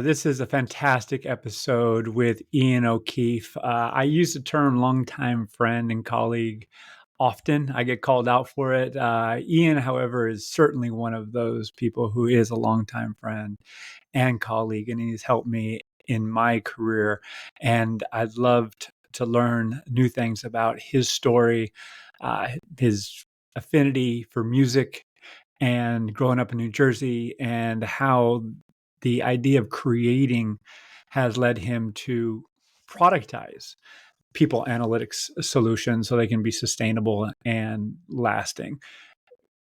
This is a fantastic episode with Ian O'Keefe. I use the term longtime friend and colleague often. I get called out for it. Ian, however, is certainly one of those people who is a longtime friend and colleague, and he's helped me in my career. And I'd loved to learn new things about his story, his affinity for music, and growing up in New Jersey, and how the idea of creating has led him to productize people analytics solutions so they can be sustainable and lasting.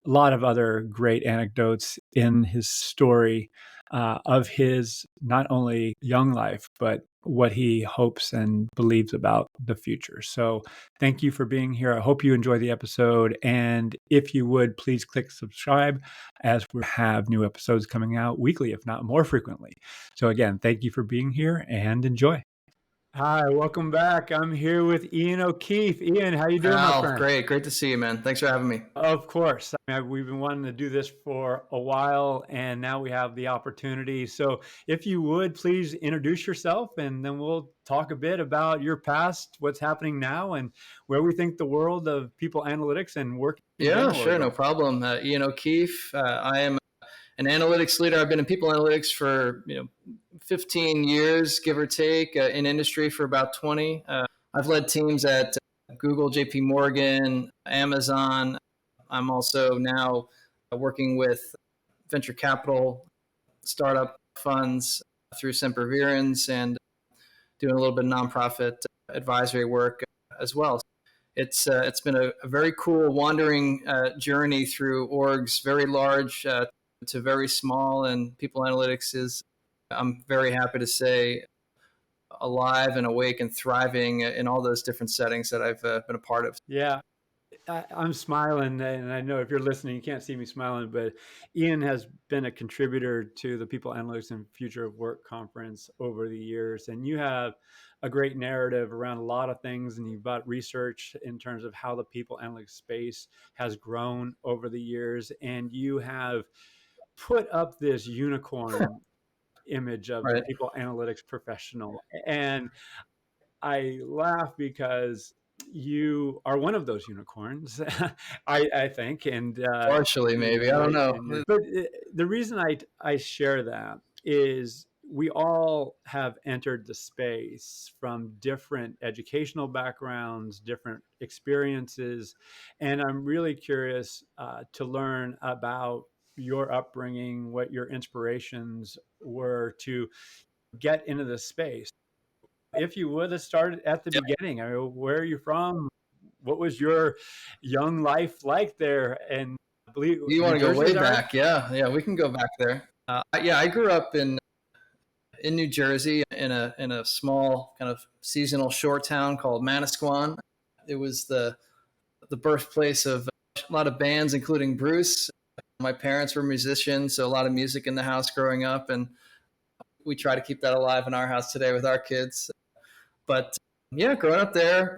A lot of other great anecdotes in his story of his not only young life, but what he hopes and believes about the future. So, thank you for being here. I hope you enjoy the episode. And if you would, please click subscribe as we have new episodes coming out weekly, if not more frequently. So, again, thank you for being here and enjoy. Hi, welcome back. I'm here with Ian O'Keefe. Ian, how you doing, my Al, friend? great to see you, man. Thanks for having me. Of course. We've been wanting to do this for a while, and now we have the opportunity. So, if you would, please introduce yourself, and then we'll talk a bit about your past, what's happening now, and where we think the world of people analytics and work in Yeah, general are sure, no going. problem. Ian O'Keefe. I am an analytics leader. I've been in people analytics for 15 years, give or take, in industry for about 20. I've led teams at Google, JP Morgan, Amazon. I'm also now working with venture capital startup funds through Sempervirens and doing a little bit of nonprofit advisory work as well. It's been a very cool wandering journey through orgs, very large to very small, and people analytics is, I'm very happy to say, alive and awake and thriving in all those different settings that I've been a part of. Yeah, I'm smiling, and I know if you're listening, you can't see me smiling, but Ian has been a contributor to the People Analytics and Future of Work conference over the years, and you have a great narrative around a lot of things, and you've got research in terms of how the people analytics space has grown over the years, and you have put up this unicorn image of the Right. people analytics professional, and I laugh because you are one of those unicorns, I think, and Partially, maybe. I don't right. know. And but the reason I share that is we all have entered the space from different educational backgrounds, different experiences, and I'm really curious to learn about your upbringing, what your inspirations were to get into the space. If you would have started at the Yep. beginning, I mean, where are you from? What was your young life like there? And I believe You want New to go Jersey, is way that right? back? Yeah, we can go back there. Yeah, I grew up in New Jersey in a small kind of seasonal short town called Manasquan. It was the birthplace of a lot of bands, including Bruce. My parents were musicians, so a lot of music in the house growing up, and we try to keep that alive in our house today with our kids. But yeah, growing up there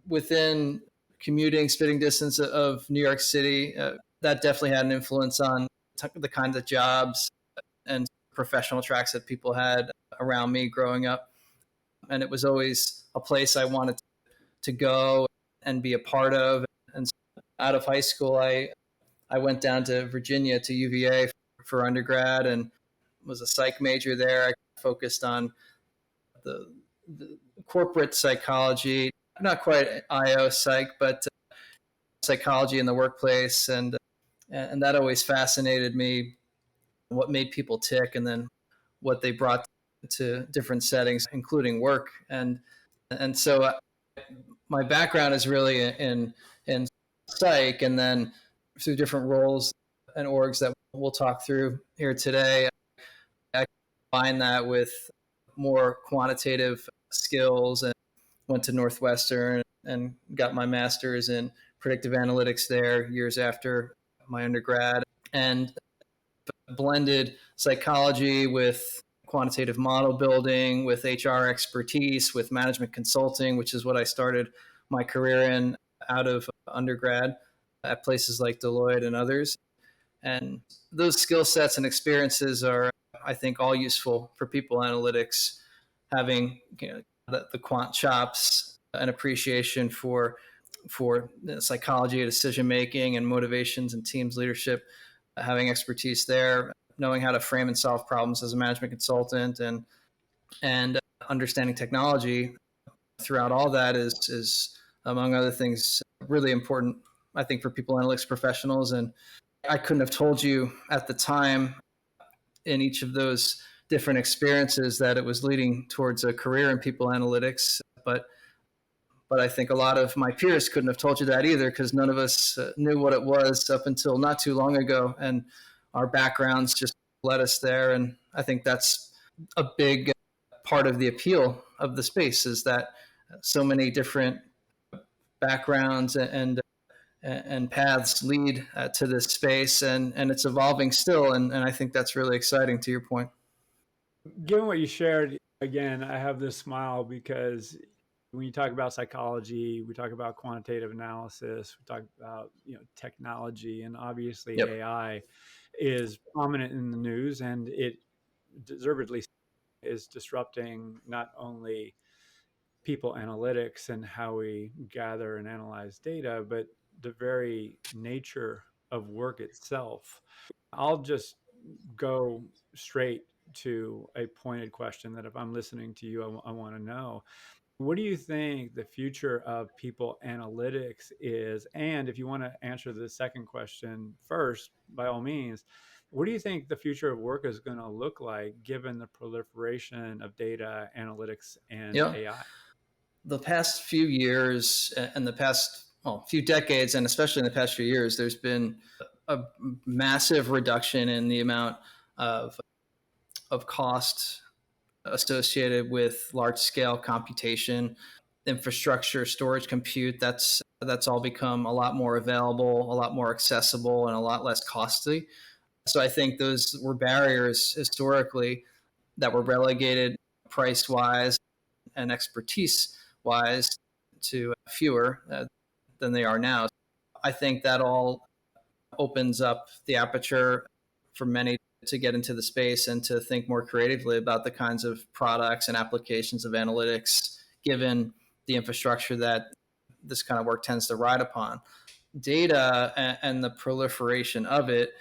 within commuting, spitting distance of New York City, that definitely had an influence on the kinds of jobs and professional tracks that people had around me growing up. And it was always a place I wanted to go and be a part of. And so out of high school, I went down to Virginia to UVA for undergrad and was a psych major there. I focused on the corporate psychology, not quite IO psych, but psychology in the workplace, and that always fascinated me. What made people tick, and then what they brought to different settings, including work, and so my background is really in psych, and then through different roles and orgs that we'll talk through here today, I combine that with more quantitative skills and went to Northwestern and got my master's in predictive analytics there years after my undergrad, and blended psychology with quantitative model building, with HR expertise, with management consulting, which is what I started my career in out of undergrad at places like Deloitte and others. And those skill sets and experiences are I think all useful for people analytics, having the quant chops, an appreciation for psychology, decision making, and motivations and teams leadership, having expertise there, knowing how to frame and solve problems as a management consultant, and understanding technology throughout all that is among other things really important, I think, for people analytics professionals. And I couldn't have told you at the time in each of those different experiences that it was leading towards a career in people analytics, but I think a lot of my peers couldn't have told you that either, because none of us knew what it was up until not too long ago, and our backgrounds just led us there. And I think that's a big part of the appeal of the space, is that so many different backgrounds and paths lead to this space, and it's evolving still, and I think that's really exciting, to your point. Given what you shared, again, I have this smile because when you talk about psychology, we talk about quantitative analysis, we talk about technology, and obviously Yep. AI is prominent in the news, and it deservedly is disrupting not only people analytics and how we gather and analyze data, but the very nature of work itself. I'll just go straight to a pointed question that if I'm listening to you, I want to know. What do you think the future of people analytics is? And if you want to answer the second question first, by all means, what do you think the future of work is going to look like given the proliferation of data analytics and Yeah. AI? The past few years and the past few decades, and especially in the past few years, there's been a massive reduction in the amount of cost associated with large scale computation, infrastructure, storage, compute. That's all become a lot more available, a lot more accessible, and a lot less costly. So I think those were barriers historically that were relegated price wise and expertise wise to fewer than they are now. I think that all opens up the aperture for many to get into the space and to think more creatively about the kinds of products and applications of analytics, given the infrastructure that this kind of work tends to ride upon. Data and the proliferation of it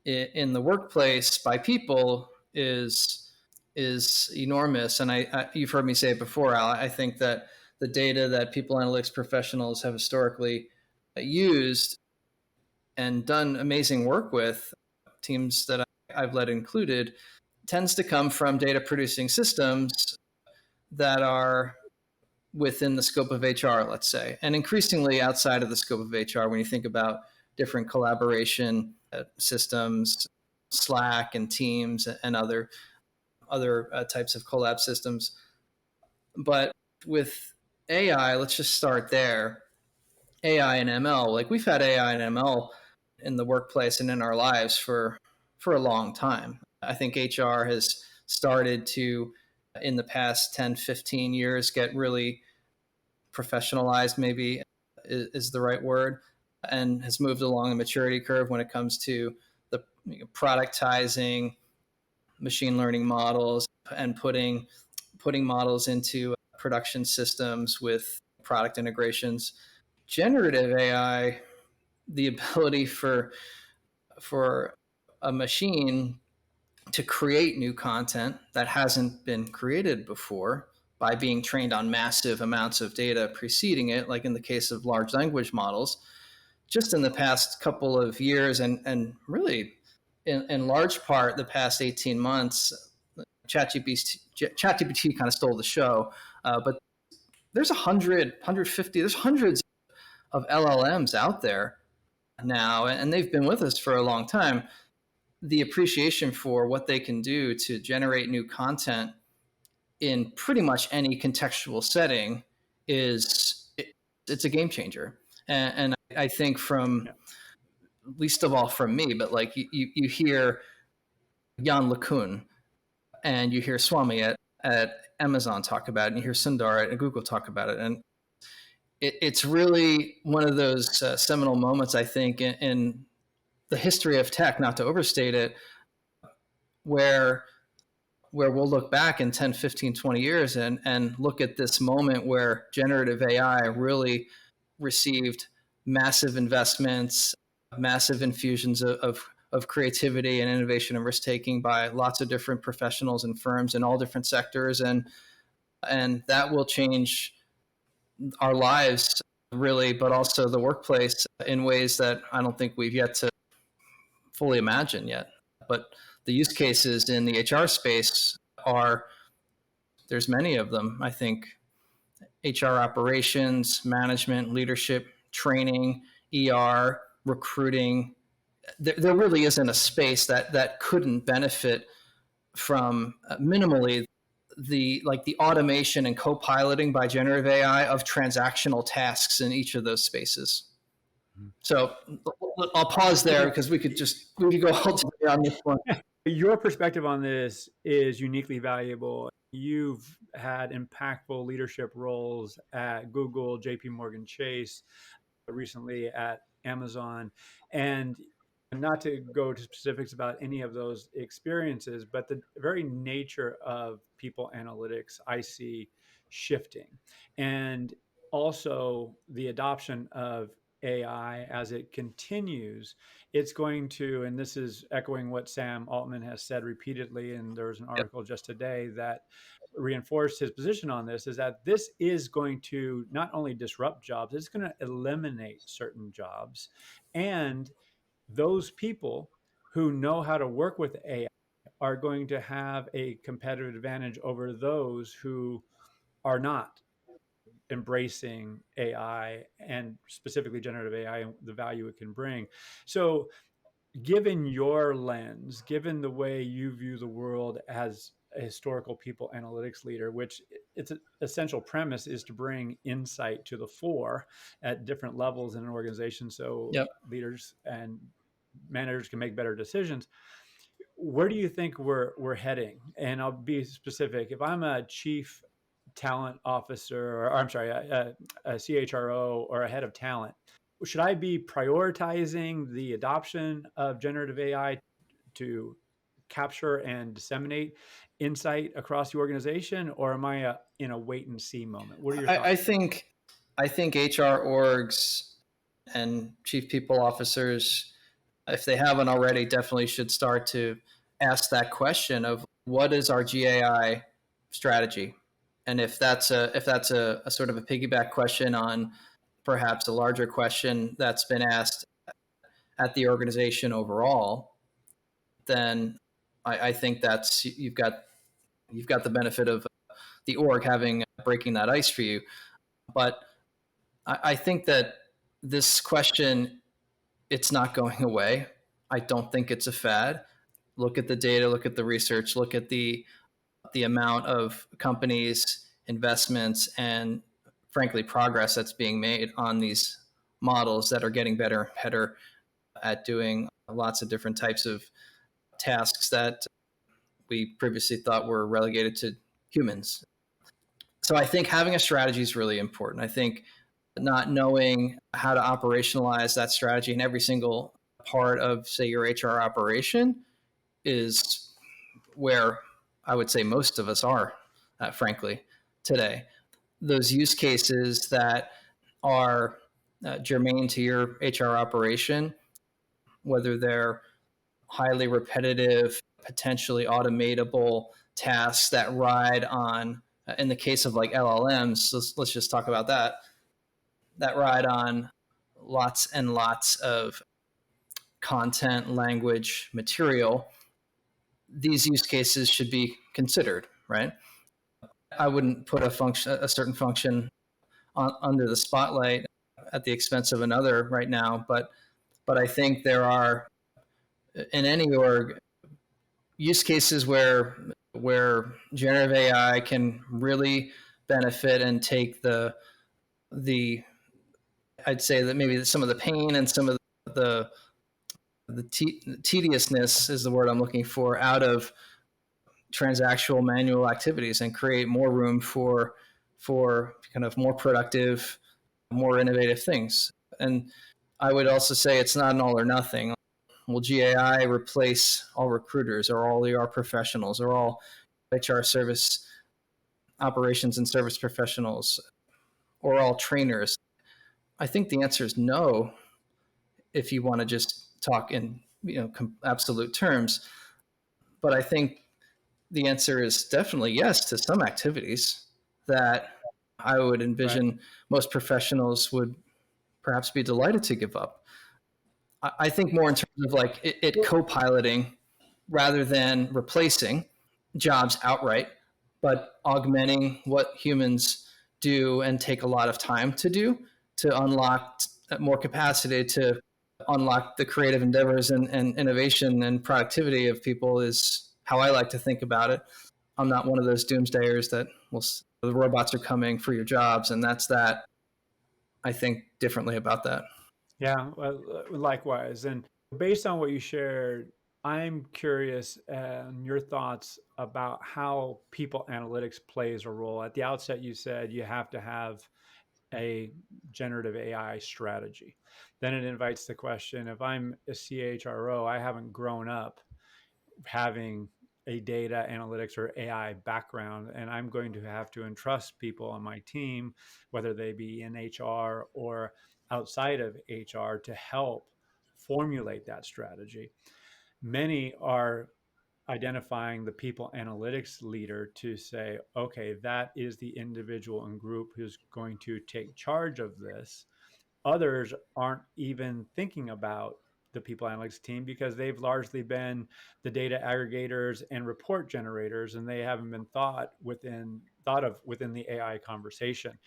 in the workplace by people is enormous. And you've heard me say it before, Al. I think that the data that people analytics professionals have historically used and done amazing work with, teams that I've led included, tends to come from data producing systems that are within the scope of HR, let's say, and increasingly outside of the scope of HR when you think about different collaboration systems, Slack and Teams and other types of collab systems. But with AI, let's just start there. AI and ML, like we've had AI and ML in the workplace and in our lives for a long time. I think HR has started to, in the past 10, 15 years, get really professionalized, maybe is the right word, and has moved along the maturity curve when it comes to the productizing machine learning models and putting models into production systems with product integrations. Generative AI, the ability for a machine to create new content that hasn't been created before by being trained on massive amounts of data preceding it, like in the case of large language models, just in the past couple of years, and really in large part the past 18 months, ChatGPT kind of stole the show. But there's 150, there's hundreds of LLMs out there now, and they've been with us for a long time. The appreciation for what they can do to generate new content in pretty much any contextual setting it's a game changer. And I think from, least of all from me, but like you hear Jan LeCun and you hear Swami at Amazon talk about it, and you hear Sundar at Google talk about it. And it's really one of those seminal moments, I think, in the history of tech, not to overstate it, where where we'll look back in 10, 15, 20 years and look at this moment where generative AI really received massive investments, massive infusions of creativity and innovation and risk taking by lots of different professionals and firms in all different sectors. And that will change our lives really, but also the workplace in ways that I don't think we've yet to fully imagine yet. But the use cases in the HR space are, there's many of them. I think HR operations, management, leadership, training, ER, recruiting. There really isn't a space that couldn't benefit from minimally the automation and co-piloting by generative AI of transactional tasks in each of those spaces. So I'll pause there because we could go all day on this one. Your perspective on this is uniquely valuable. You've had impactful leadership roles at Google, JP Morgan Chase, recently at Amazon. And not to go to specifics about any of those experiences, but the very nature of people analytics I see shifting. And also the adoption of AI as it continues, it's going to, and this is echoing what Sam Altman has said repeatedly, and there was an Yep. article just today that reinforced his position on this, is that this is going to not only disrupt jobs, it's going to eliminate certain jobs. And those people who know how to work with AI are going to have a competitive advantage over those who are not embracing AI, and specifically generative AI and the value it can bring. So given your lens, given the way you view the world as a historical people analytics leader, which its essential premise is to bring insight to the fore at different levels in an organization so Yep. leaders and managers can make better decisions. Where do you think we're heading? And I'll be specific. If I'm a chief talent officer, or I'm sorry, a CHRO or a head of talent, should I be prioritizing the adoption of generative AI to capture and disseminate insight across the organization, or am I in a wait and see moment? What are your I thoughts? think HR orgs and chief people officers, if they haven't already, definitely should start to ask that question of what is our GAI strategy, and if that's a sort of a piggyback question on perhaps a larger question that's been asked at the organization overall, then I think that's you've got the benefit of the org having breaking that ice for you. But I think that this question, it's not going away. I don't think it's a fad. Look at the data, look at the research, look at the amount of companies, investments, and frankly progress that's being made on these models that are getting better and better at doing lots of different types of tasks that we previously thought were relegated to humans. So I think having a strategy is really important. I think not knowing how to operationalize that strategy in every single part of, say, your HR operation is where I would say most of us are, frankly, today. Those use cases that are germane to your HR operation, whether they're highly repetitive, potentially automatable tasks that ride on, in the case of like LLMs, let's just talk about that ride on lots and lots of content, language, material. These use cases should be considered, right? I wouldn't put a certain function under the spotlight at the expense of another right now, but I think there are in any org use cases where generative AI can really benefit and take the I'd say that maybe some of the pain and some of the tediousness is the word I'm looking for out of transactional manual activities and create more room for kind of more productive, more innovative things. And I would also say it's not an all or nothing. Will GAI replace all recruiters or all ER professionals or all HR service operations and service professionals or all trainers? I think the answer is no, if you want to just talk in absolute terms. But I think the answer is definitely yes to some activities that I would Right. envision most professionals would perhaps be delighted to give up. I think more in terms of like it co-piloting rather than replacing jobs outright, but augmenting what humans do and take a lot of time to do to unlock more capacity to unlock the creative endeavors and innovation and productivity of people is how I like to think about it. I'm not one of those doomsdayers that will the robots are coming for your jobs and that's that. I think differently about that. Yeah, well, likewise. And based on what you shared, I'm curious your thoughts about how people analytics plays a role. At the outset, you said you have to have a generative AI strategy. Then it invites the question, if I'm a CHRO, I haven't grown up having a data analytics or AI background, and I'm going to have to entrust people on my team, whether they be in HR or outside of HR, to help formulate that strategy. Many are identifying the people analytics leader to say, okay, that is the individual and group who's going to take charge of this. Others aren't even thinking about the people analytics team because they've largely been the data aggregators and report generators, and they haven't been thought of within the AI conversation.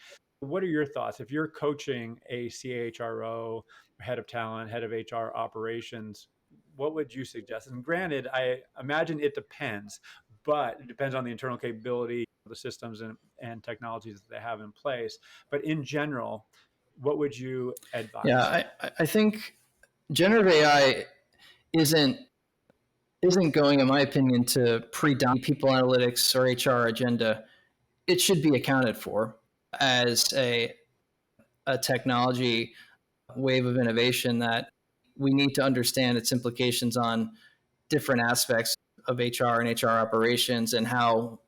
What are your thoughts if you're coaching a CHRO, head of talent, head of HR operations? What would you suggest? And granted, I imagine it depends, but it depends on the internal capability, the systems and technologies that they have in place. But in general, what would you advise? Yeah, I think generative AI isn't isn't going, in my opinion, to predominate people analytics or HR agenda. It should be accounted for as a technology wave of innovation that we need to understand its implications on different aspects of HR and HR operations and how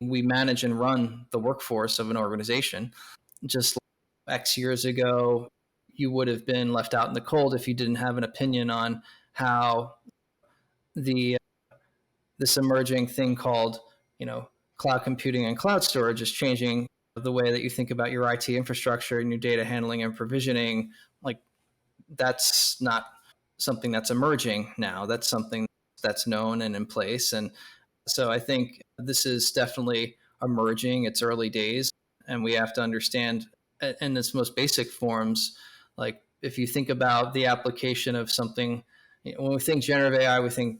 we manage and run the workforce of an organization. Just like X years ago, you would have been left out in the cold if you didn't have an opinion on how the this emerging thing called, cloud computing and cloud storage is changing the way that you think about your IT infrastructure and your data handling and provisioning. Like that's not something that's emerging now. That's something that's known and in place. And so I think this is definitely emerging. It's early days, and we have to understand in its most basic forms. Like if you think about the application of something, when we think generative AI, we think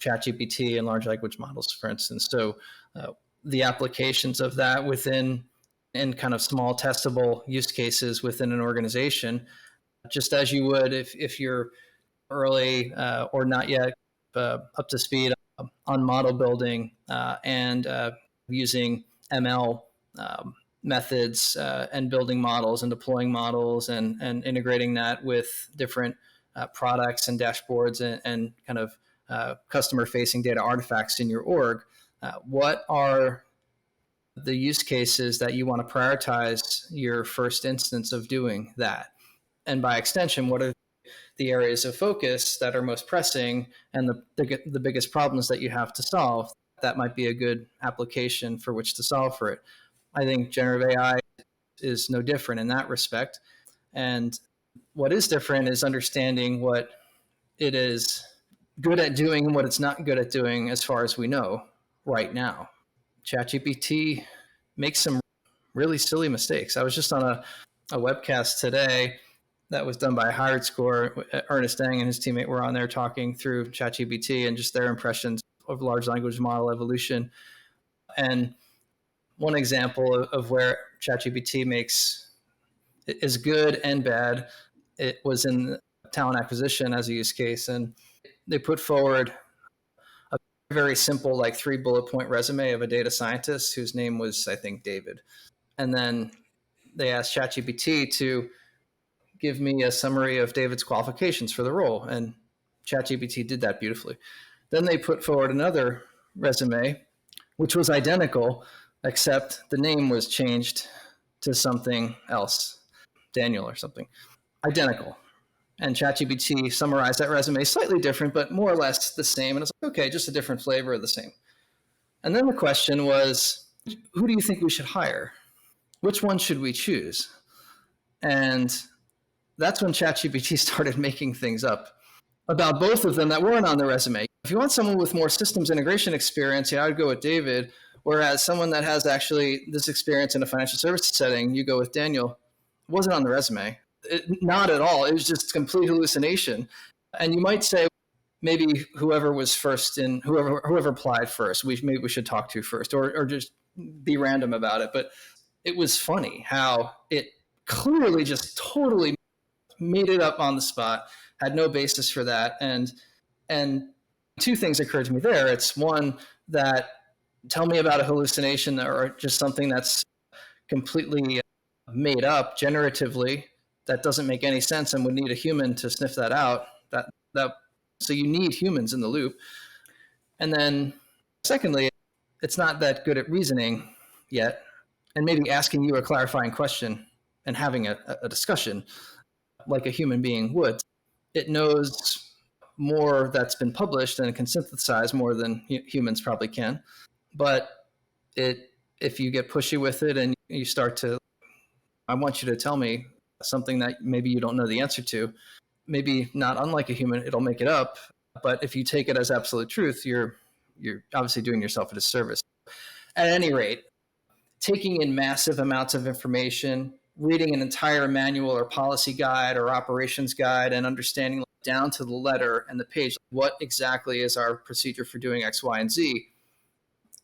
ChatGPT and large language models, for instance. So the applications of that within in kind of small testable use cases within an organization, just as you would if you're early or not yet up to speed on model building and using ML methods and building models and deploying models and integrating that with different products and dashboards and kind of customer facing data artifacts in your org. What are the use cases that you want to prioritize your first instance of doing that? And by extension, what are the areas of focus that are most pressing and the biggest problems that you have to solve? That might be a good application for which to solve for it. I think generative AI is no different in that respect. And what is different is understanding what it is good at doing and what it's not good at doing as far as we know right now. ChatGPT makes some really silly mistakes. I was just on a webcast today that was done by HiredScore. Ernest Dang and his teammate were on there talking through ChatGPT and just their impressions of large language model evolution. And one example of where ChatGPT makes is good and bad, it was in talent acquisition as a use case, and they put forward a very simple, like 3 bullet point resume of a data scientist whose name was, I think, David. And then they asked ChatGPT to give me a summary of David's qualifications for the role, and ChatGPT did that beautifully. Then they put forward another resume which was identical, except the name was changed to something else, Daniel or something. Identical. And ChatGPT summarized that resume slightly different, but more or less the same. And it's like, okay, just a different flavor of the same. And then the question was, who do you think we should hire? Which one should we choose? And that's when ChatGPT started making things up about both of them that weren't on the resume. If you want someone with more systems integration experience, I would go with David. Whereas someone that has actually this experience in a financial services setting, you go with Daniel. It wasn't on the resume. Not at all. It was just complete hallucination. And you might say, maybe whoever was first in whoever applied first, maybe we should talk to first, or just be random about it. But it was funny how it clearly just totally made it up on the spot, had no basis for that. And two things occurred to me there. It's one, that tell me about a hallucination or just something that's completely made up generatively that doesn't make any sense and would need a human to sniff that out. That so you need humans in the loop. And then secondly, it's not that good at reasoning yet, and maybe asking you a clarifying question and having a discussion like a human being would. It knows more that's been published and it can synthesize more than humans probably can. But if you get pushy with it and you start to, I want you to tell me something that maybe you don't know the answer to, maybe not unlike a human, it'll make it up. But if you take it as absolute truth, you're obviously doing yourself a disservice. At any rate, taking in massive amounts of information, reading an entire manual or policy guide or operations guide, and understanding down to the letter and the page what exactly is our procedure for doing X, Y, and Z.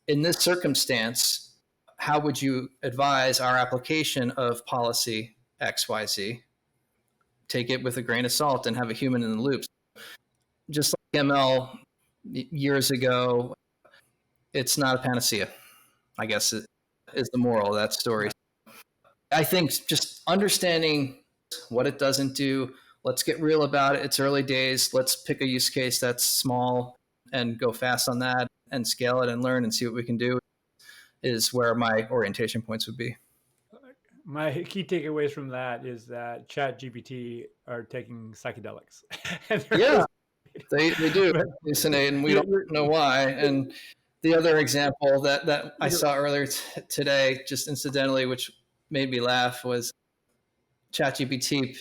In this circumstance, how would you advise our application of policy X, Y, Z? Take it with a grain of salt and have a human in the loop. Just like ML years ago, it's not a panacea, I guess, is the moral of that story. I think just understanding what it doesn't do, let's get real about it. It's early days. Let's pick a use case that's small and go fast on that and scale it and learn and see what we can do, is where my orientation points would be. My key takeaways from that is that Chat GPT are taking psychedelics. Yeah, they do But hallucinate, and we don't know why. And the other example that I saw earlier today, just incidentally, which made me laugh, was ChatGPT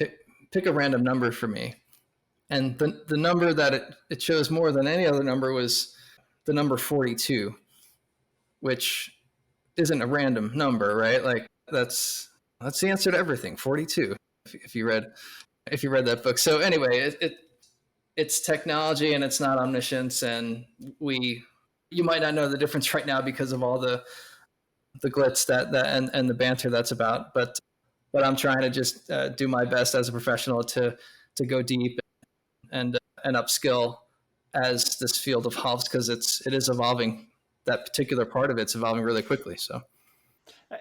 pick a random number for me, and the number that it chose more than any other number was the number 42, which isn't a random number, right? Like that's the answer to everything. 42. If you read that book. So anyway, it's technology and it's not omniscience, and you might not know the difference right now because of all the glitz that and the banter that's about, but I'm trying to just do my best as a professional to go deep and upskill as this field evolves, because it is evolving. That particular part of it's evolving really quickly. So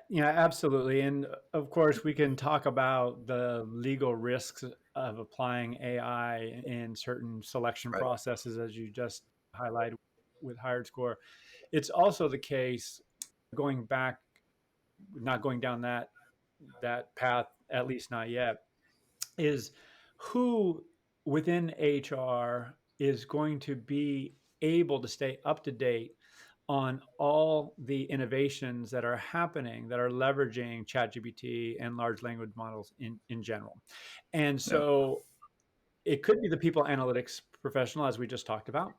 yeah, absolutely. And of course, we can talk about the legal risks of applying AI in certain selection right. processes, as you just highlighted with HiredScore. It's also the case, going back, not going down that path, at least not yet, is who within HR is going to be able to stay up to date on all the innovations that are happening that are leveraging ChatGPT and large language models in general. And Yeah. so it could be the people analytics professional, as we just talked about.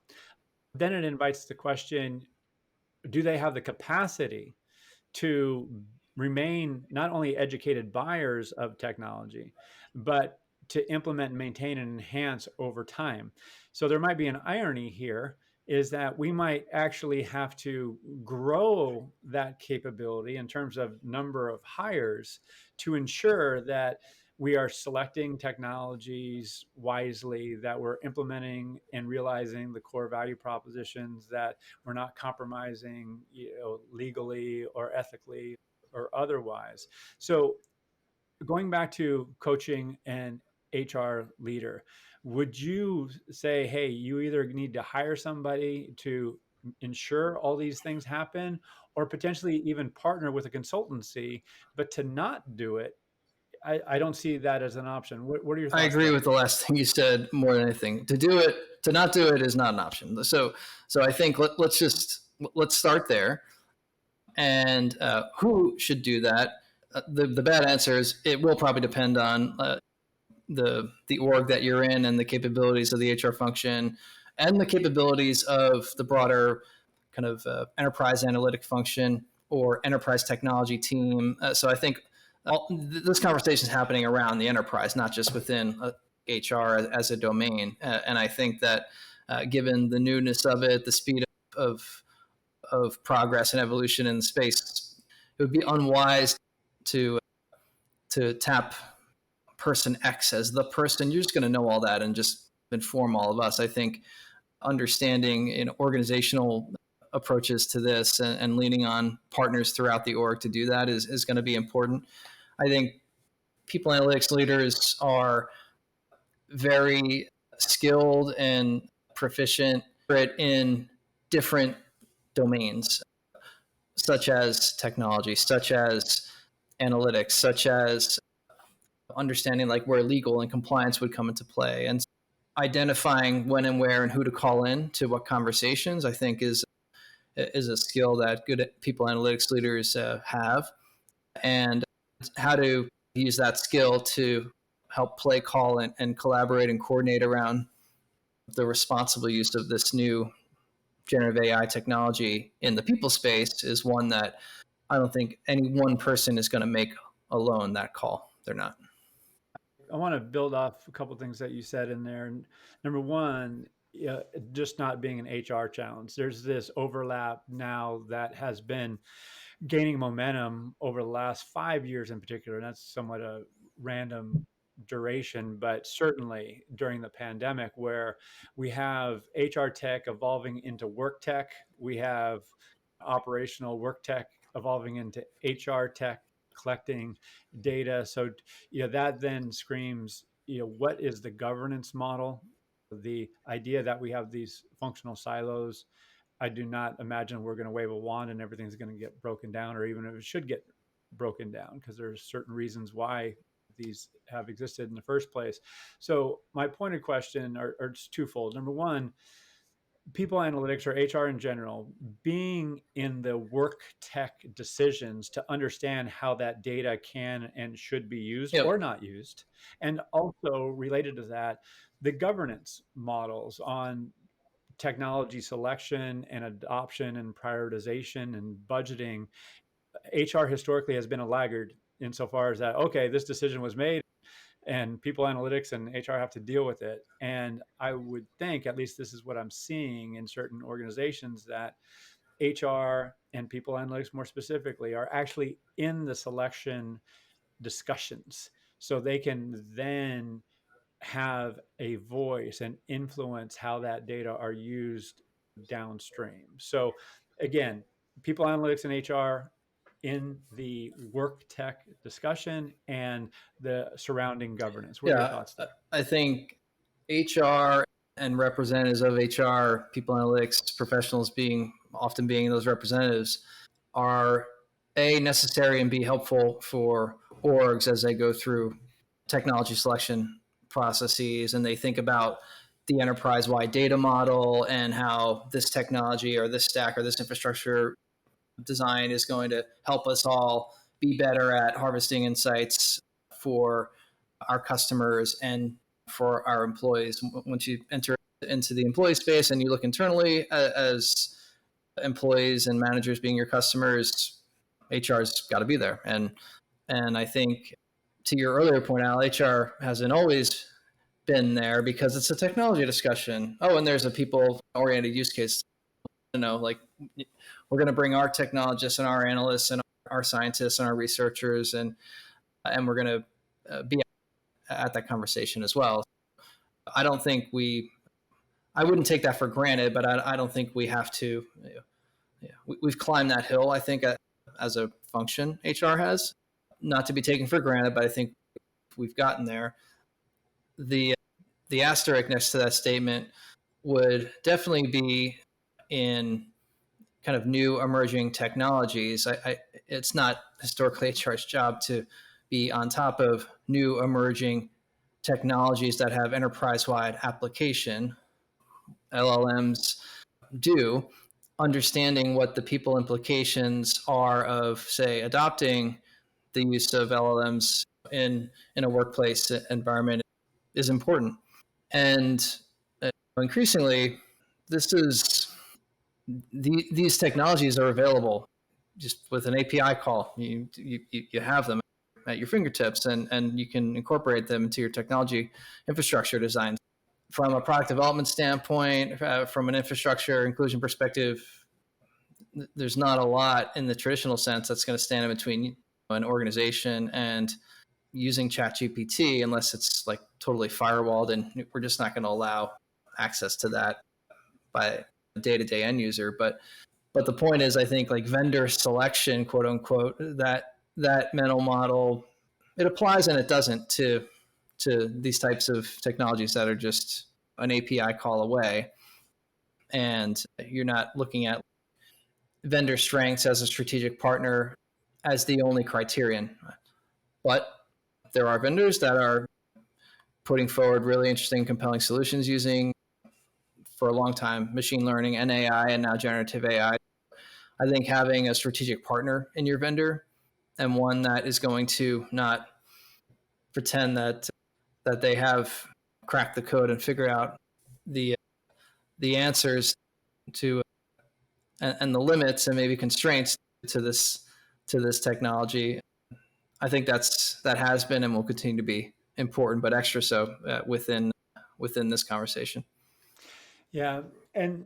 Then it invites the question, do they have the capacity to remain not only educated buyers of technology, but to implement, maintain, and enhance over time? So there might be an irony here, is that we might actually have to grow that capability in terms of number of hires to ensure that we are selecting technologies wisely, that we're implementing and realizing the core value propositions, that we're not compromising, legally or ethically or otherwise. So going back to coaching an HR leader, would you say, hey, you either need to hire somebody to ensure all these things happen, or potentially even partner with a consultancy. But to not do it, I don't see that as an option. What are your I thoughts agree there? with the last thing you said more than anything. To do it, to not do it is not an option. So I think let's start there. And who should do that? The bad answer is it will probably depend on the org that you're in and the capabilities of the HR function and the capabilities of the broader kind of enterprise analytic function or enterprise technology team. So I think this conversation is happening around the enterprise, not just within HR as a domain. And I think that given the newness of it, the speed of progress and evolution in the space, it would be unwise to tap person X as the person. You're just going to know all that and just inform all of us. I think understanding organizational approaches to this and leaning on partners throughout the org to do that is going to be important. I think people analytics leaders are very skilled and proficient in different domains, such as technology, such as analytics, such as understanding like where legal and compliance would come into play, and identifying when and where and who to call in to what conversations. I think is a skill that good people analytics leaders have, and how to use that skill to help play call and collaborate and coordinate around the responsible use of this new generative AI technology in the people space is one that I don't think any one person is going to make alone that call. They're not. I want to build off a couple of things that you said in there. And number one, yeah, just not being an HR challenge. There's this overlap now that has been gaining momentum over the last 5 years in particular, and that's somewhat a random duration, but certainly during the pandemic, where we have HR tech evolving into work tech, we have operational work tech evolving into HR tech, collecting data. So, that then screams, what is the governance model? The idea that we have these functional silos, I do not imagine we're going to wave a wand and everything's going to get broken down, or even if it should get broken down, because there's certain reasons why these have existed in the first place. So my pointed question are just twofold. Number one, people analytics or HR in general, being in the work tech decisions to understand how that data can and should be used or Yep. not used. And also related to that, the governance models on technology selection and adoption and prioritization and budgeting. HR historically has been a laggard insofar as that, okay, this decision was made and people analytics and HR have to deal with it. And I would think, at least this is what I'm seeing in certain organizations, that HR and people analytics more specifically are actually in the selection discussions. So they can then have a voice and influence how that data are used downstream. So again, people analytics and HR in the work tech discussion and the surrounding governance. What are your Yeah. thoughts there? I think HR and representatives of HR, people analytics professionals being those representatives are A, necessary and B, helpful for orgs as they go through technology selection processes and they think about the enterprise wide data model and how this technology or this stack or this infrastructure design is going to help us all be better at harvesting insights for our customers and for our employees. Once you enter into the employee space and you look internally as employees and managers being your customers, HR's got to be there. And I think to your earlier point, Al, HR hasn't always been there because it's a technology discussion. Oh, and there's a people oriented use case. Like we're going to bring our technologists and our analysts and our scientists and our researchers and we're going to be at that conversation as well. I don't think I wouldn't take that for granted, but I don't think we have to. We've climbed that hill. I think as a function, HR has, not to be taken for granted, but I think we've gotten there. The the asterisk next to that statement would definitely be in kind of new emerging technologies. It's not historically HR's job to be on top of new emerging technologies that have enterprise-wide application. LLMs do. Understanding what the people implications are of, say, adopting the use of LLMs in a workplace environment is important. And increasingly, this is these technologies are available just with an API call. You have them at your fingertips, and you can incorporate them into your technology infrastructure design. From a product development standpoint, from an infrastructure inclusion perspective, there's not a lot in the traditional sense that's going to stand in between an organization and using ChatGPT unless it's like totally firewalled, and we're just not going to allow access to that by a day-to-day end user. But the point is, I think like vendor selection, quote unquote, that mental model, it applies and it doesn't to these types of technologies that are just an API call away, and you're not looking at vendor strengths as a strategic partner as the only criterion. But there are vendors that are putting forward really interesting, compelling solutions using, for a long time, machine learning and AI, and now generative AI. I think having a strategic partner in your vendor, and one that is going to not pretend that they have cracked the code and figure out the the answers to and the limits and maybe constraints to this technology. I think that has been and will continue to be important, but extra so within this conversation. Yeah, and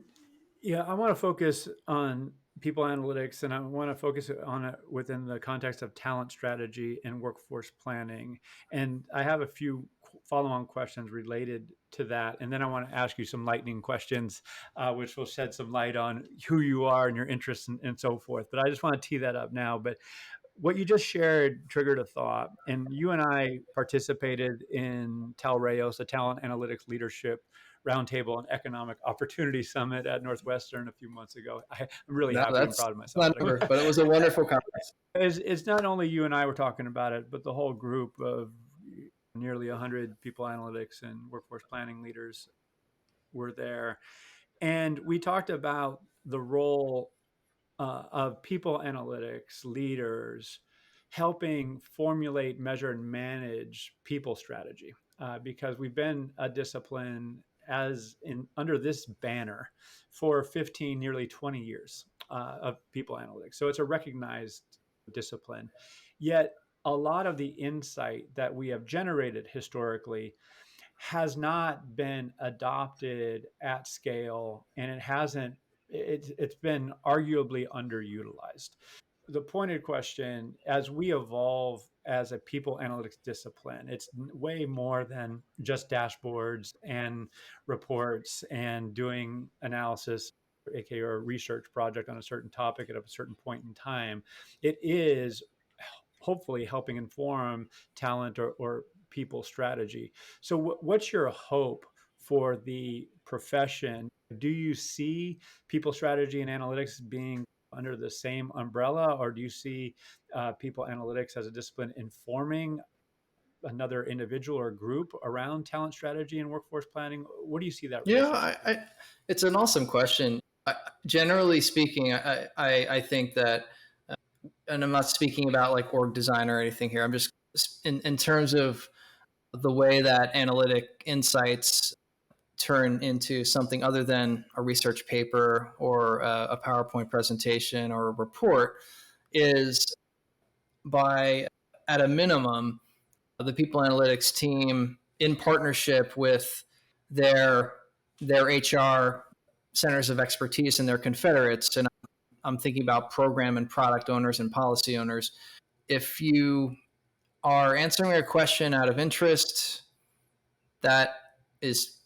yeah, I want to focus on people analytics, and I want to focus on it within the context of talent strategy and workforce planning. And I have a few follow-on questions related to that, and then I want to ask you some lightning questions, which will shed some light on who you are and your interests and so forth. But I just want to tee that up now. But what you just shared triggered a thought, and you and I participated in Talreos, the Talent Analytics Leadership Roundtable and Economic Opportunity Summit at Northwestern a few months ago. I'm really No, happy and that's proud of myself. not number, but it was a wonderful conference. It's not only you and I were talking about it, but the whole group of nearly 100 people analytics and workforce planning leaders were there. And we talked about the role of people analytics leaders helping formulate, measure, and manage people strategy, because we've been a discipline as in under this banner for 15, nearly 20 years of people analytics. So it's a recognized discipline. Yet a lot of the insight that we have generated historically has not been adopted at scale, and it's been arguably underutilized. The pointed question, as we evolve as a people analytics discipline, it's way more than just dashboards and reports and doing analysis, aka a research project on a certain topic at a certain point in time. It is hopefully helping inform talent or people strategy. So, what's your hope for the profession? Do you see people strategy and analytics being under the same umbrella, or do you see people analytics as a discipline informing another individual or group around talent strategy and workforce planning? What do you see that Yeah, relationship being? it's an awesome question. Generally speaking, I think that, and I'm not speaking about like org design or anything here. I'm just in terms of the way that analytic insights turn into something other than a research paper or a PowerPoint presentation or a report is by, at a minimum, the people analytics team in partnership with their their HR centers of expertise and their confederates. And I'm thinking about program and product owners and policy owners. If you are answering a question out of interest, that is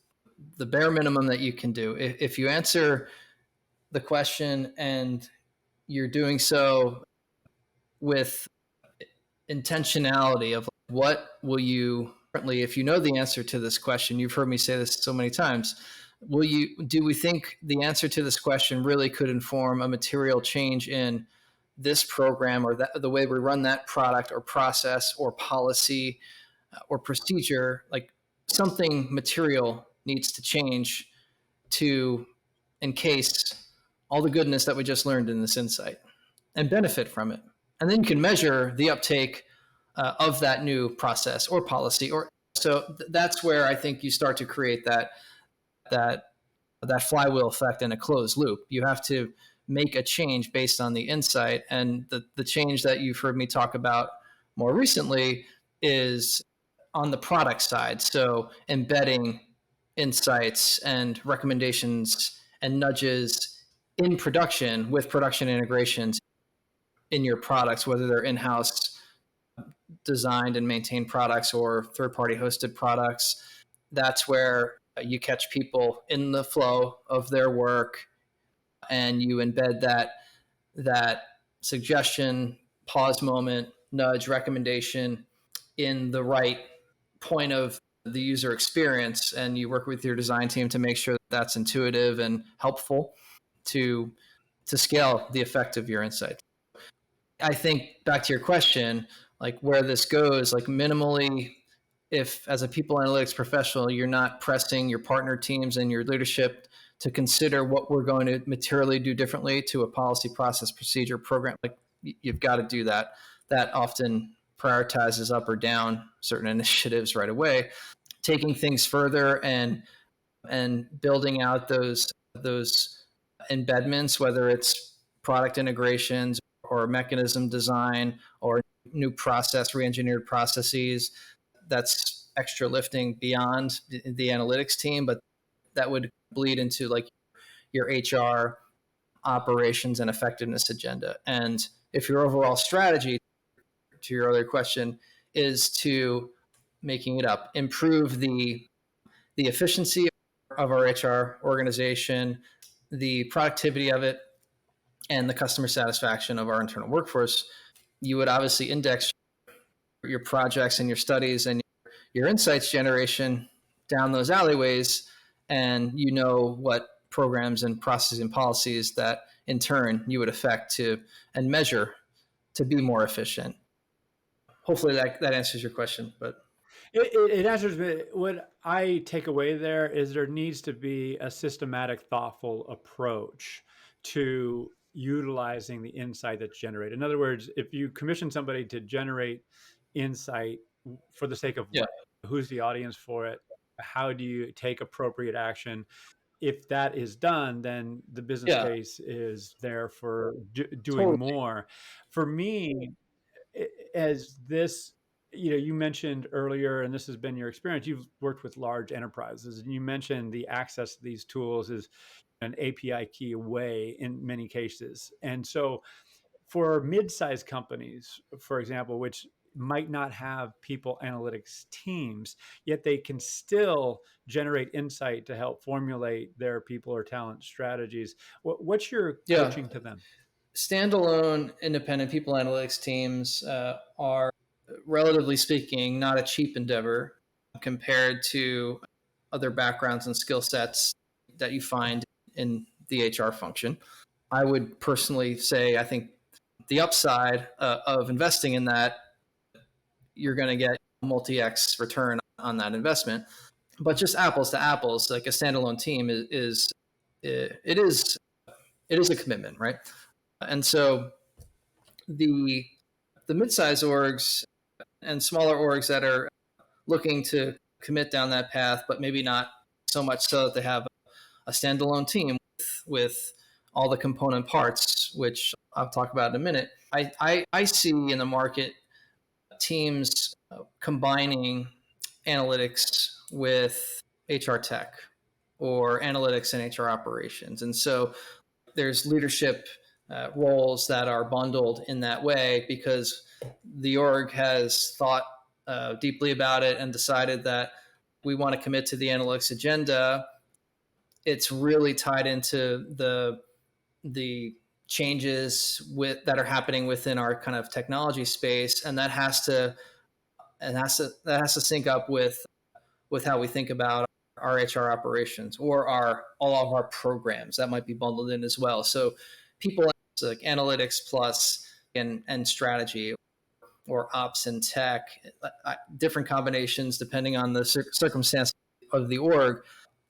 the bare minimum that you can do. If you answer the question and you're doing so with intentionality of what will you currently, if you know the answer to this question, you've heard me say this so many times, Do we think the answer to this question really could inform a material change in this program or the way we run that product or process or policy or procedure? Like something material needs to change to encase all the goodness that we just learned in this insight and benefit from it. And then you can measure the uptake of that new process or policy. Or so that's where I think you start to create that that flywheel effect in a closed loop. You have to make a change based on the insight, and the change that you've heard me talk about more recently is on the product side. So embedding insights and recommendations and nudges in production with production integrations in your products, whether they're in-house designed and maintained products or third-party hosted products. That's where you catch people in the flow of their work, and you embed that suggestion, pause moment, nudge, recommendation in the right point of the user experience, and you work with your design team to make sure that that's intuitive and helpful to scale the effect of your insights. I think back to your question, like where this goes, like minimally, if as a people analytics professional, you're not pressing your partner teams and your leadership to consider what we're going to materially do differently to a policy, process, procedure, program, like you've got to do that. That often prioritizes up or down certain initiatives right away. Taking things further and building out those embedments, whether it's product integrations or mechanism design or new process, re-engineered processes. That's extra lifting beyond the analytics team, but that would bleed into like your HR operations and effectiveness agenda. And if your overall strategy, to your other question, is to making it up, improve the efficiency of our HR organization, the productivity of it, and the customer satisfaction of our internal workforce, you would obviously index your projects and your studies and your insights generation down those alleyways, and you know what programs and processes and policies that in turn you would affect to and measure to be more efficient. Hopefully that answers your question. But It answers me. What I take away there is there needs to be a systematic, thoughtful approach to utilizing the insight that's generated. In other words, if you commission somebody to generate insight for the sake of yeah, what, who's the audience for it? How do you take appropriate action? If that is done, then the business yeah, case is there for doing totally, more. For me, as this, you mentioned earlier, and this has been your experience, you've worked with large enterprises, and you mentioned the access to these tools is an API key away in many cases. And so for mid-sized companies, for example, which might not have people analytics teams, yet they can still generate insight to help formulate their people or talent strategies. What's your yeah. coaching to them? Standalone independent people analytics teams are, relatively speaking, not a cheap endeavor compared to other backgrounds and skill sets that you find in the HR function. I would personally say I think the upside of investing in that, you're going to get multi-X return on that investment. But just apples to apples, like a standalone team is it is it is a commitment, right? And so the mid-size orgs and smaller orgs that are looking to commit down that path, but maybe not so much so that they have a standalone team with all the component parts, which I'll talk about in a minute. I see in the market teams combining analytics with HR tech or analytics and HR operations. And so there's leadership roles that are bundled in that way because the org has thought deeply about it and decided that we want to commit to the analytics agenda. It's really tied into the changes that are happening within our kind of technology space, and that has to sync up with how we think about our HR operations or all of our programs that might be bundled in as well. So people like analytics plus and strategy or ops and tech, different combinations depending on the circumstance of the org.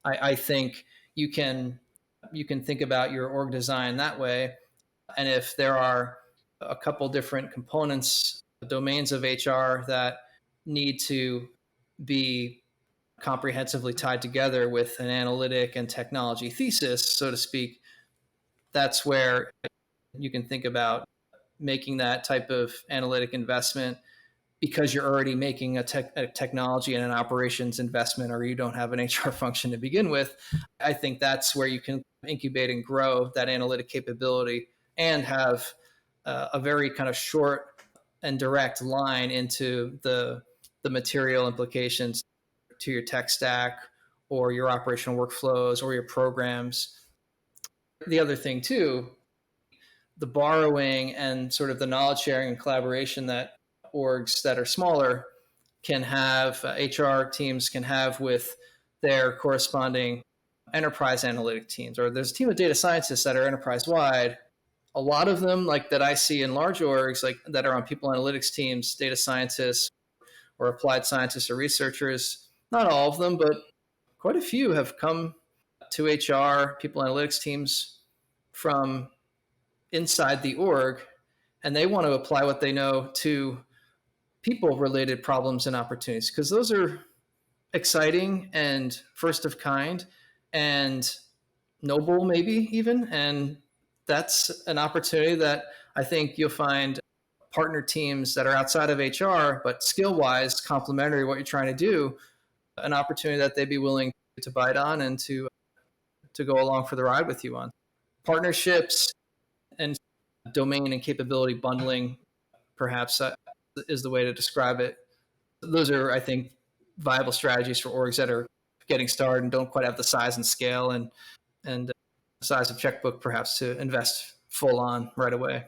I think you can think about your org design that way. And if there are a couple different components, domains of HR that need to be comprehensively tied together with an analytic and technology thesis, so to speak, that's where you can think about making that type of analytic investment because you're already making a technology and an operations investment, or you don't have an HR function to begin with. I think that's where you can incubate and grow that analytic capability and have a very kind of short and direct line into the material implications to your tech stack or your operational workflows or your programs. The other thing too, the borrowing and sort of the knowledge sharing and collaboration that orgs that are smaller can have, HR teams can have with their corresponding enterprise analytic teams, or there's a team of data scientists that are enterprise wide. A lot of them, like that I see in large orgs, like that are on people analytics teams, data scientists or applied scientists or researchers, not all of them, but quite a few have come to HR, people analytics teams from inside the org, and they want to apply what they know to people related problems and opportunities because those are exciting and first of kind and noble, maybe even. And that's an opportunity that I think you'll find partner teams that are outside of HR, but skill wise, complementary what you're trying to do, an opportunity that they'd be willing to bite on and to go along for the ride with you on. Partnerships and domain and capability bundling, perhaps, is the way to describe it. Those are, I think, viable strategies for orgs that are getting started and don't quite have the size and scale and size of checkbook, perhaps, to invest full on right away.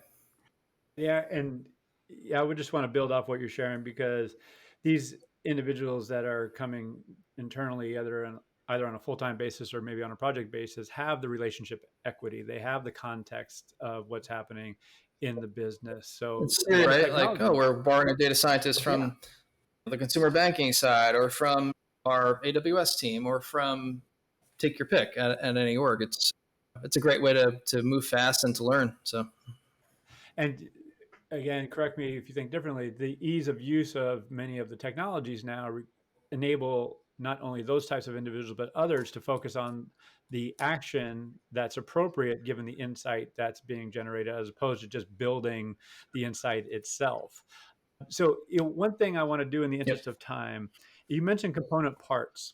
Yeah, and yeah, I would just want to build off what you're sharing because these individuals that are coming internally, either on a full-time basis or maybe on a project basis, have the relationship equity. They have the context of what's happening in the business. So It's the right, like, oh, technology, we're borrowing a data scientist yeah, from the consumer banking side, or from our AWS team, or from take your pick at any org. It's a great way to move fast and to learn. So and again, correct me if you think differently, the ease of use of many of the technologies now enable not only those types of individuals, but others to focus on the action that's appropriate given the insight that's being generated, as opposed to just building the insight itself. So, one thing I want to do in the yep. interest of time, you mentioned component parts.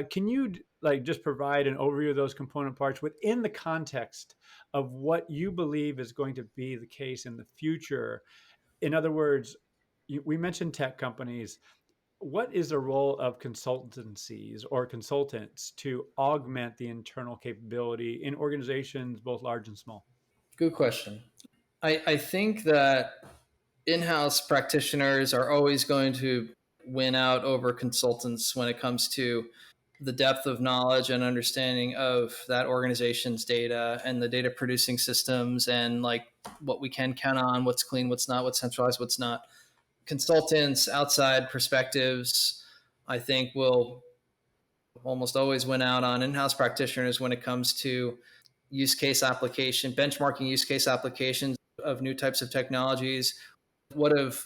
Can you like just provide an overview of those component parts within the context of what you believe is going to be the case in the future? In other words, we mentioned tech companies. What is the role of consultancies or consultants to augment the internal capability in organizations both large and small? Good question. I think that in-house practitioners are always going to win out over consultants when it comes to the depth of knowledge and understanding of that organization's data and the data producing systems and like what we can count on, what's clean, what's not, what's centralized, what's not. Consultants, outside perspectives, I think will almost always win out on in-house practitioners when it comes to use case application, benchmarking use case applications of new types of technologies. What have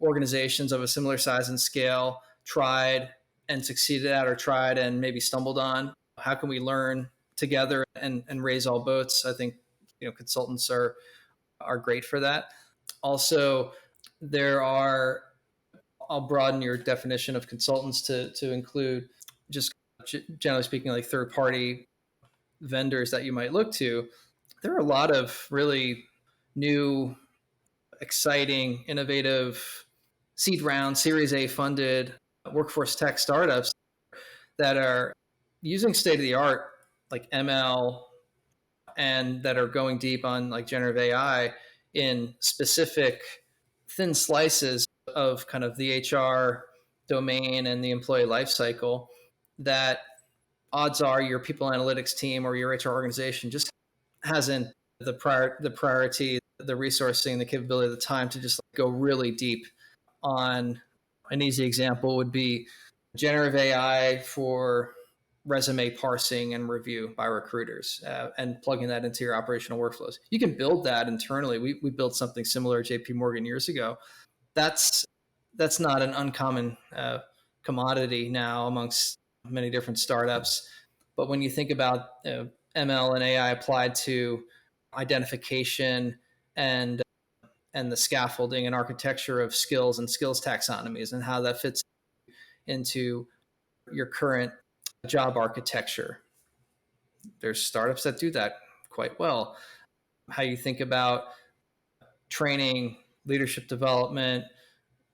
organizations of a similar size and scale tried and succeeded at, or tried and maybe stumbled on? How can we learn together and raise all boats? I think consultants are great for that. Also, there are, I'll broaden your definition of consultants to include just generally speaking, like third party vendors that you might look to. There are a lot of really new, exciting, innovative seed round, Series A funded workforce tech startups that are using state of the art like ML and that are going deep on like generative AI in specific thin slices of kind of the HR domain and the employee lifecycle that odds are your people analytics team or your HR organization just hasn't the priority, the resourcing, the capability, the time to just go really deep on. An easy example would be generative AI for resume parsing and review by recruiters, and plugging that into your operational workflows. You can build that internally. We built something similar at JP Morgan years ago. That's that's not an uncommon commodity now amongst many different startups. But when you think about ML and AI applied to identification and and the scaffolding and architecture of skills and skills taxonomies and how that fits into your current job architecture, there's startups that do that quite well. How you think about training, leadership development,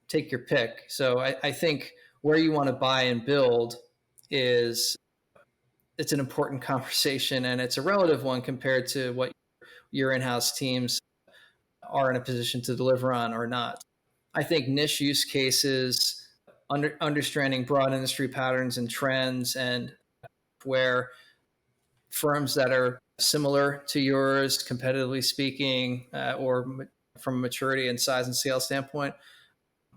take your pick. So I think where you want to buy and build is it's an important conversation, and it's a relative one compared to what your in-house teams are in a position to deliver on or not. I think niche use cases, understanding broad industry patterns and trends, and where firms that are similar to yours, competitively speaking, or from a maturity and size and scale standpoint,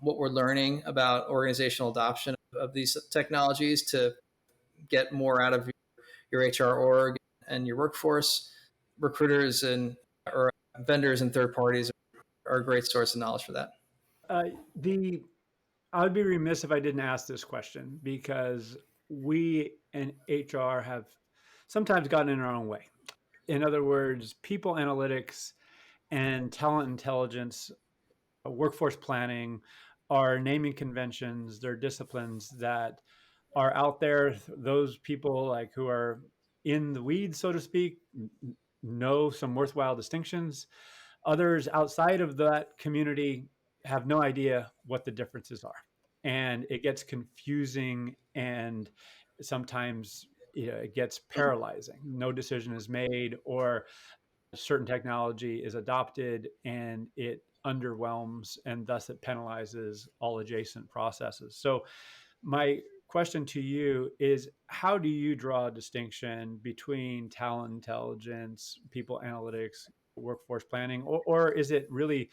what we're learning about organizational adoption of these technologies to get more out of your HR org and your workforce. Recruiters and or vendors and third parties are a great source of knowledge for that. The I would be remiss if I didn't ask this question because we in HR have sometimes gotten in our own way. In other words, people analytics and talent intelligence, workforce planning are naming conventions, they're disciplines that are out there. Those people like who are in the weeds, so to speak, know some worthwhile distinctions. Others outside of that community have no idea what the differences are. And it gets confusing and sometimes it gets paralyzing. No decision is made, or certain technology is adopted and it underwhelms and thus it penalizes all adjacent processes. So my question to you is, how do you draw a distinction between talent intelligence, people analytics, workforce planning, or is it really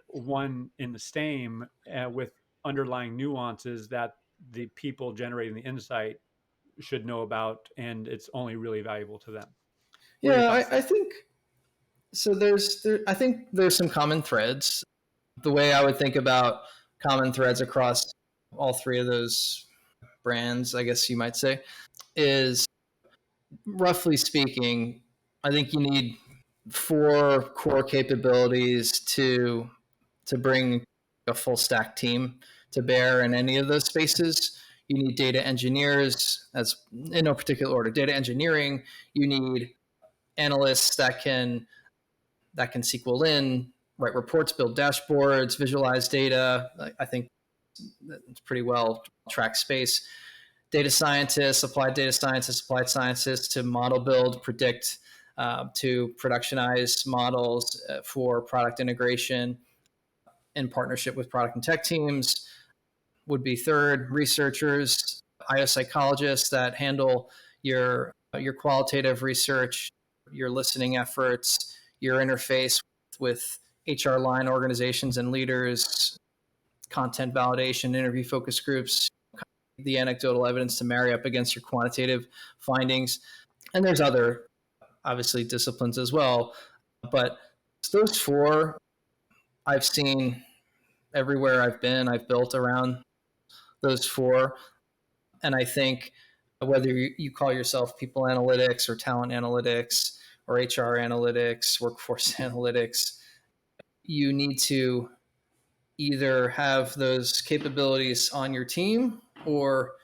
one in the same, with underlying nuances that the people generating the insight should know about and it's only really valuable to them? What are your Yeah, thoughts I there? think so. I think there's some common threads. The way I would think about common threads across all three of those brands, I guess you might say, is roughly speaking, I think you need four core capabilities to bring a full stack team to bear in any of those spaces. You need data engineers, as in no particular order. Data engineering. You need analysts that can SQL in, write reports, build dashboards, visualize data. I think it's pretty well tracked space. Data scientists, applied scientists to model build, predict, to productionize models for product integration in partnership with product and tech teams would be third. Researchers, IO psychologists that handle your qualitative research, your listening efforts, your interface with HR line organizations and leaders, content validation, interview focus groups, the anecdotal evidence to marry up against your quantitative findings. And there's other, obviously, disciplines as well. But those four I've seen everywhere I've been. I've built around those four. And I think whether you call yourself people analytics or talent analytics or HR analytics, workforce analytics, you need to either have those capabilities on your team or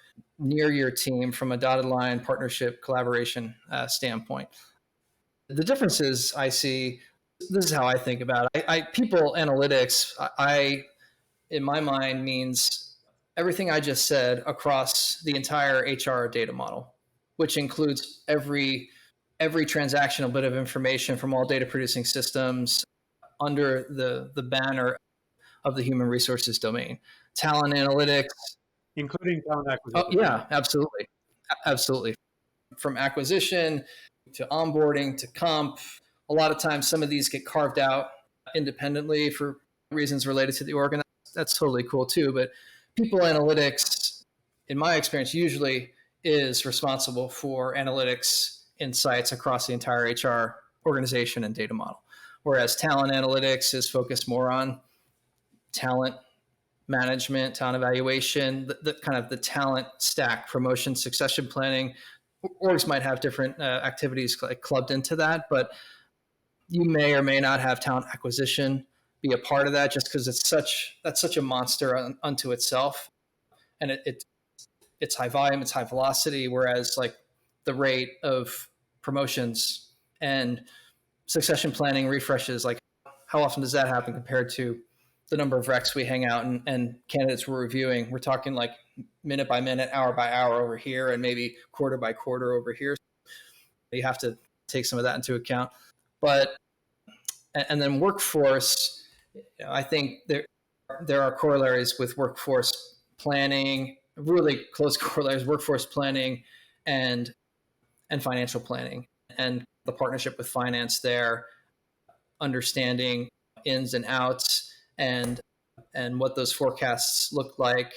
near your team from a dotted line partnership collaboration standpoint. The differences I see, this is how I think about it. People analytics, in my mind, means everything I just said across the entire HR data model, which includes every transactional bit of information from all data producing systems under the banner of the human resources domain. Talent analytics. Including talent Oh acquisition. yeah, absolutely, absolutely. from acquisition to onboarding to comp. A lot of times, some of these get carved out independently for reasons related to the org. And that's totally cool too. But people analytics, in my experience, usually is responsible for analytics insights across the entire HR organization and data model. Whereas talent analytics is focused more on talent management, talent evaluation, the kind of the talent stack, promotion, succession planning. Orgs might have different activities like clubbed into that, but you may or may not have talent acquisition be a part of that, just because that's such a monster unto itself, and it's high volume, it's high velocity, whereas like the rate of promotions and succession planning refreshes, like how often does that happen compared to the number of recs we hang out and candidates we're reviewing? We're talking like minute by minute, hour by hour over here, and maybe quarter by quarter over here. You have to take some of that into account. But and then workforce, I think there are corollaries with workforce planning, really close corollaries, workforce planning and financial planning, and the partnership with finance there, understanding ins and outs and what those forecasts look like,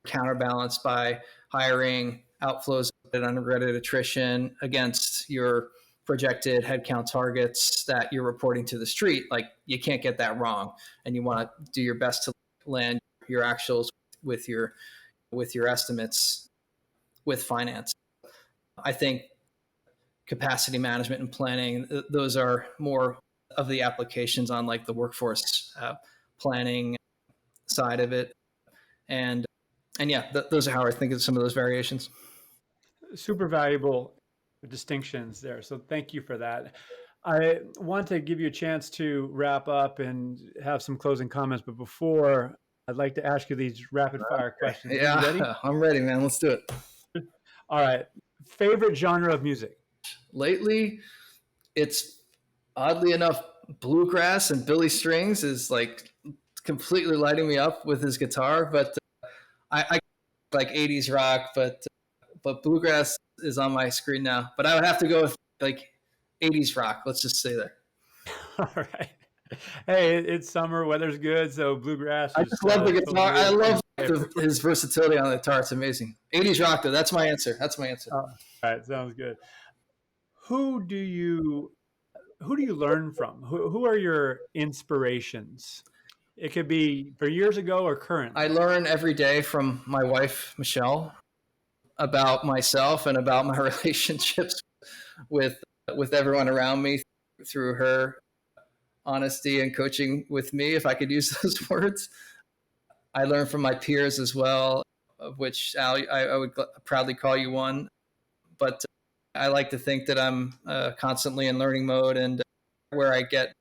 counterbalanced by hiring, outflows, and unregretted attrition against your projected headcount targets that you're reporting to the street. Like, you can't get that wrong, and you want to do your best to land your actuals with your estimates with finance. I think capacity management and planning, those are more of the applications on like the workforce planning side of it. And yeah, those are how I think of some of those variations. Super valuable distinctions there. So thank you for that. I want to give you a chance to wrap up and have some closing comments, but before, I'd like to ask you these rapid fire questions. Are you ready? Yeah, I'm ready, man. Let's do it. All right. Favorite genre of music? Lately, it's oddly enough bluegrass, and Billy Strings is like completely lighting me up with his guitar. But I like 80s rock, but bluegrass is on my screen now. But I would have to go with like 80s rock. Let's just say that. All right. Hey, it's summer, weather's good, so bluegrass I is just love the guitar. I totally love okay. his versatility on the guitar. It's amazing. 80s rock, though. That's my answer. That's my answer. All right, sounds good. Who do you learn from? Who are your inspirations? It could be for years ago or I currently. learn every day from my wife, Michelle, about myself and about my relationships with everyone around me through her honesty and coaching with me, if I could use those words. I learn from my peers as well, of which, Al, I would proudly call you one. But I like to think that I'm constantly in learning mode, and where I get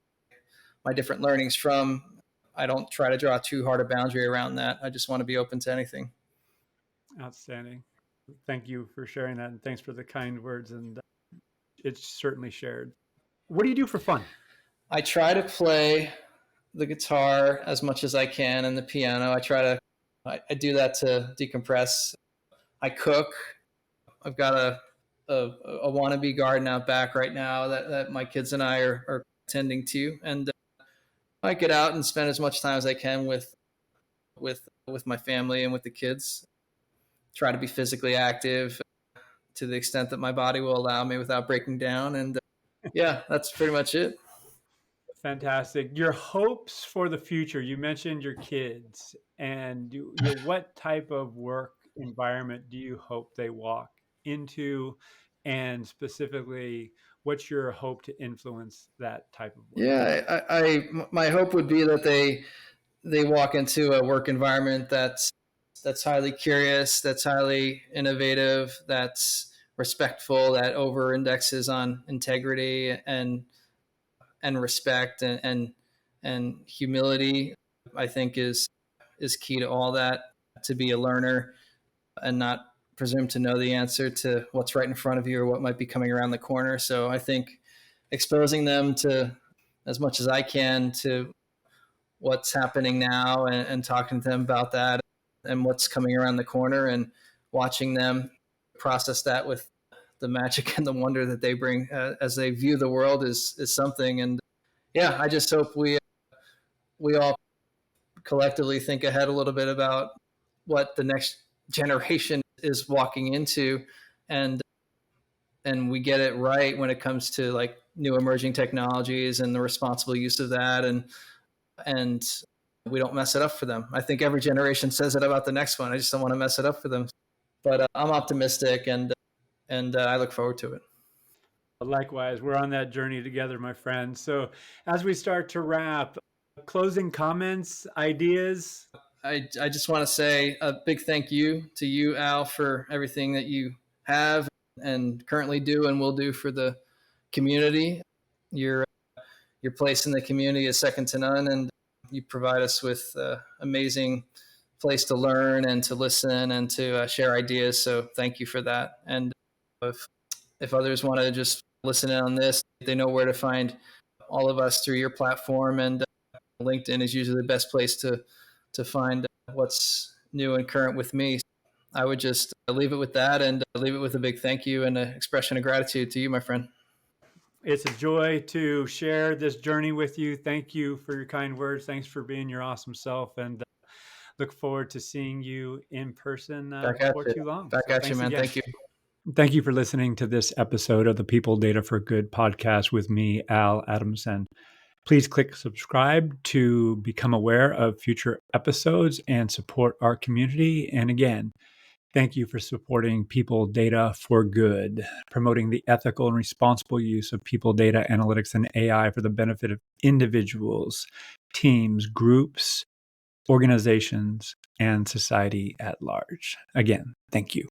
my different learnings from, I don't try to draw too hard a boundary around that. I just want to be open to anything. Outstanding. Thank you for sharing that, and thanks for the kind words. And it's certainly shared. What do you do for fun? I try to play the guitar as much as I can and the piano. I do that to decompress. I cook. I've got a wannabe garden out back right now that my kids and I are tending to, and I get out and spend as much time as I can with my family and with the kids. Try to be physically active to the extent that my body will allow me without breaking down, and yeah, that's pretty much it. Fantastic. Your hopes for the future. You mentioned your kids, and what type of work environment do you hope they walk into, and specifically, what's your hope to influence that type of work? Yeah, my hope would be that they walk into a work environment that's highly curious, that's highly innovative, that's respectful, that over indexes on integrity and respect and humility. I think is key to all that. To be a learner and not presume to know the answer to what's right in front of you or what might be coming around the corner. So I think exposing them to as much as I can to what's happening now, and talking to them about that and what's coming around the corner, and watching them process that with the magic and the wonder that they bring as they view the world is something. And yeah, I just hope we all collectively think ahead a little bit about what the next generation is walking into, and we get it right when it comes to like new emerging technologies and the responsible use of that, and we don't mess it up for them. I think every generation says it about the next one. I just don't want to mess it up for them. But I'm optimistic, and I look forward to it. Likewise, we're on that journey together, my friend. So, as we start to wrap, closing comments, ideas. I just want to say a big thank you to you, Al, for everything that you have and currently do and will do for the community. Your your place in the community is second to none, and you provide us with amazing place to learn and to listen and to share ideas. So thank you for that. And if others want to just listen in on this, they know where to find all of us through your platform. And LinkedIn is usually the best place to find what's new and current with me. I would just leave it with that, and leave it with a big thank you and an expression of gratitude to you, my friend. It's a joy to share this journey with you. Thank you for your kind words. Thanks for being your awesome self, and look forward to seeing you in person Back at before you. too long. Back So at you, thanks man. again. Thank you. Thank you for listening to this episode of the People Data for Good podcast with me, Al Adamsen. Please click subscribe to become aware of future episodes and support our community. And again, thank you for supporting People Data for Good, promoting the ethical and responsible use of people data analytics and AI for the benefit of individuals, teams, groups, organizations, and society at large. Again, thank you.